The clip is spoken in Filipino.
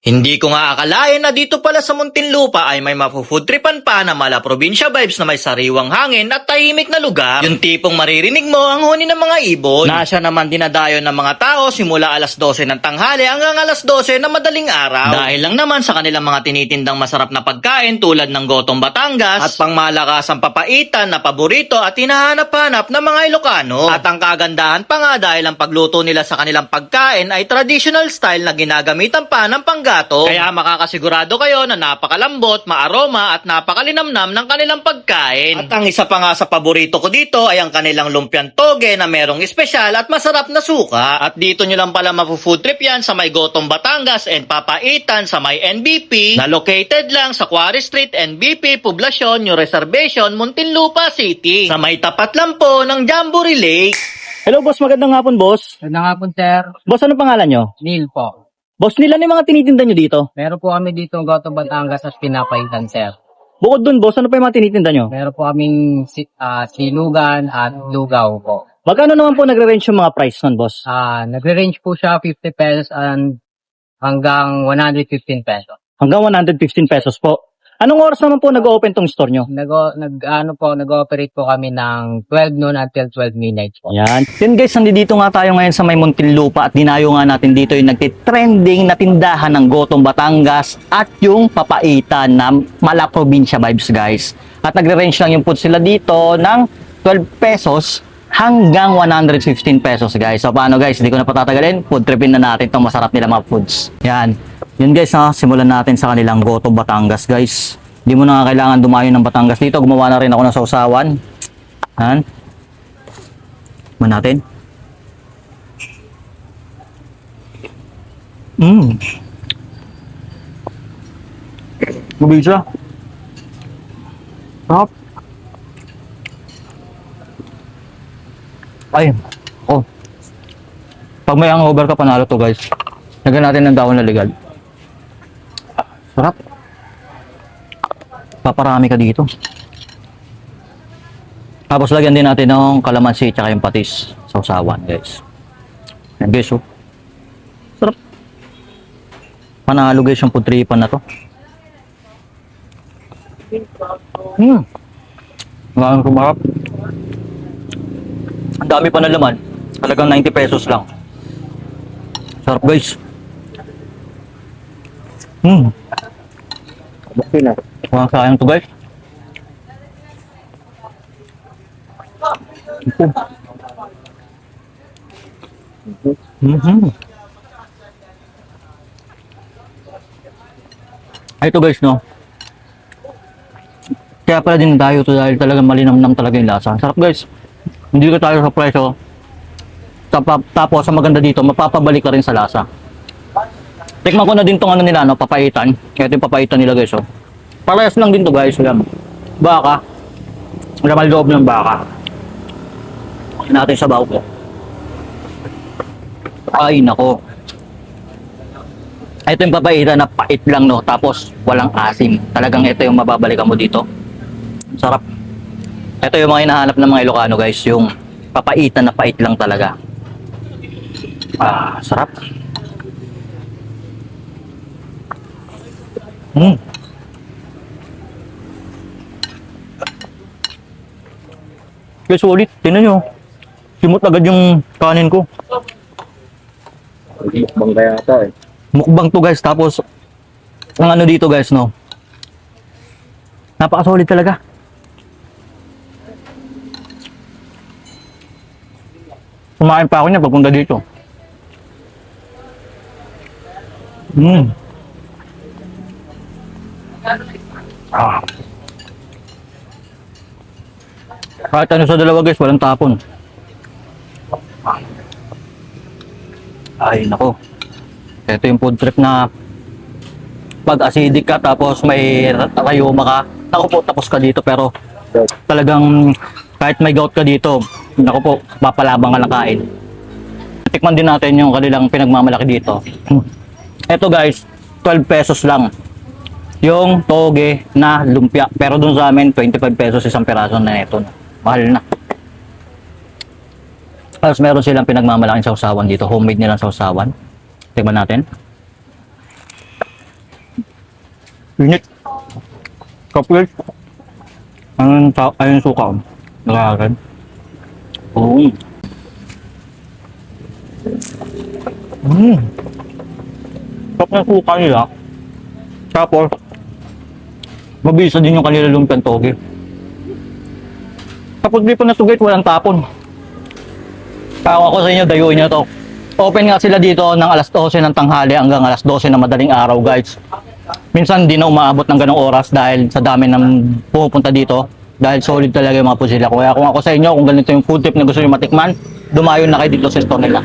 Hindi ko nga akalain na dito pala sa Muntinlupa ay may mafu-foodtripan pa na mala probinsya vibes na may sariwang hangin at tahimik na lugar. Yung tipong maririnig mo ang huni ng mga ibon. Na siya naman dinadayo ng mga tao simula alas 12 ng tanghali hanggang alas 12 ng madaling araw. Dahil lang naman sa kanilang mga tinitindang masarap na pagkain tulad ng Gotong Batangas at pangmalakasang papaitan na paborito at hinahanap-hanap ng mga Ilocano. At ang kagandahan pa nga dahil ang pagluto nila sa kanilang pagkain ay traditional style na ginagamitan pa ng panggatong. Kaya makakasigurado kayo na napakalambot, maaroma at napakalinamnam ng kanilang pagkain. At ang isa pa nga sa paborito ko dito ay ang kanilang lumpiang toge na merong espesyal at masarap na suka. At dito nyo lang pala mapu-food trip yan sa may Gotong Batangas and Papaitan sa may NBP na located lang sa Quarry Street, NBP, Poblacion, New Reservation, Muntinlupa City. Sa may tapat lang po ng Jamboree Lake. Hello boss, magandang hapon boss. Magandang hapon, sir. Boss, ano pangalan nyo? Neil po. Boss, nila yung mga tinitinda nyo dito? Meron po kami dito ng Gotong Batangas at pinapaitan, sir. Bukod dun boss, ano pa yung mga tinitinda nyo? Meron po kaming sinugan at lugaw po. Magkano naman po nagre-range yung mga price nun boss? Nagre-range po siya 50 pesos and hanggang 115 pesos. Hanggang 115 pesos po. Anong oras naman po nag-open tong store nyo? Nag-ooperate po kami ng 12 noon until 12 midnight po. Yan. Yun guys, nandito nga tayo ngayon sa may Muntinlupa at dinayo nga natin dito yung nagtitrending na tindahan ng Gotong Batangas at yung papaitan na mala probinsya vibes guys. At nagre-range lang yung food sila dito ng 12 pesos hanggang 115 pesos guys. So paano guys, hindi ko na patatagalin, food tripin na natin itong masarap nila mga foods. Yan. Yun guys, simulan natin sa kanilang Gotong Batangas guys. Hindi mo na kailangan dumayo ng Batangas dito. Gumawa na rin ako ng sausawan. Yan. Tikman natin. Lubig siya. Sarap. Ay. Oh. Pag may hangover ka, panalo to guys. Lagyan natin ng dahon na legal. Sarap. Paparami ka dito. Tapos lagyan din natin ng kalamansi tsaka yung patis sa usawan guys. Yan guys oh. Sarap. Panalo guys yung putripan na to. Maraming kumarap. Ang dami pa na laman. Talagang 90 pesos lang. Sarap guys. Okay na. Walang sayang to guys. Ito guys no. Kaya pala din tayo to dahil talagang malinamnam talaga yung lasa. Sarap guys. Hindi ka tayo sa presyo. Tapos sa maganda dito, mapapabalik ka rin sa lasa. Tikman ko na din tong ano nila, no, papaitan. Ito yung papaitan nila guys, oh. Parehas lang din to guys, yan. Baka. Laman loob ng baka. Natin sa baho ko. Ay, nako. Ito yung papaitan na pait lang, no. Tapos, walang asim. Talagang ito yung mababalikan mo dito. Sarap. Ito yung mga hinahanap ng mga Ilocano guys, yung papaitan na pait lang talaga. Sarap. Guys, ulit. Tingnan nyo. Simot agad yung kanin ko. Mukbang kaya ito eh. Mukbang to guys. Tapos, ang ano dito guys, no. Napaka-solid talaga. Kumain pa ako niya pagpunta dito. Kahit ano sa dalawa guys, walang tapon. Ay nako. Ito yung food trip na pag acidic ka tapos may rayuma ka, naku po, tapos ka dito. Pero talagang kahit may gout ka dito, naku po, papalabang ka lang kain. Tikman din natin yung kanilang pinagmamalaki dito. Ito guys, 12 pesos lang yung toge na lumpia. Pero dun sa amin, 25 pesos isang piraso na ito. Mahal na. Tapos meron silang pinagmamalaking sausawan dito. Homemade nilang sausawan. Tingnan natin. Init. Kapit. Ayun suka. Nakakan. Oo. Sarap ng suka nila. Tapos, mabisa din yung kanila lumpiang toge. Tapos di pa nasugit, walang tapon. Kaya ako sa inyo, dayuin nyo to. Open nga sila dito ng alas 12 ng tanghali hanggang alas 12 ng madaling araw, guys. Minsan di na umaabot ng ganong oras dahil sa dami ng pumupunta dito. Dahil solid talaga yung mga pusila. Kaya kung ako sa inyo, kung ganito yung food trip na gusto nyo matikman, dumayon na kayo dito sa store nila.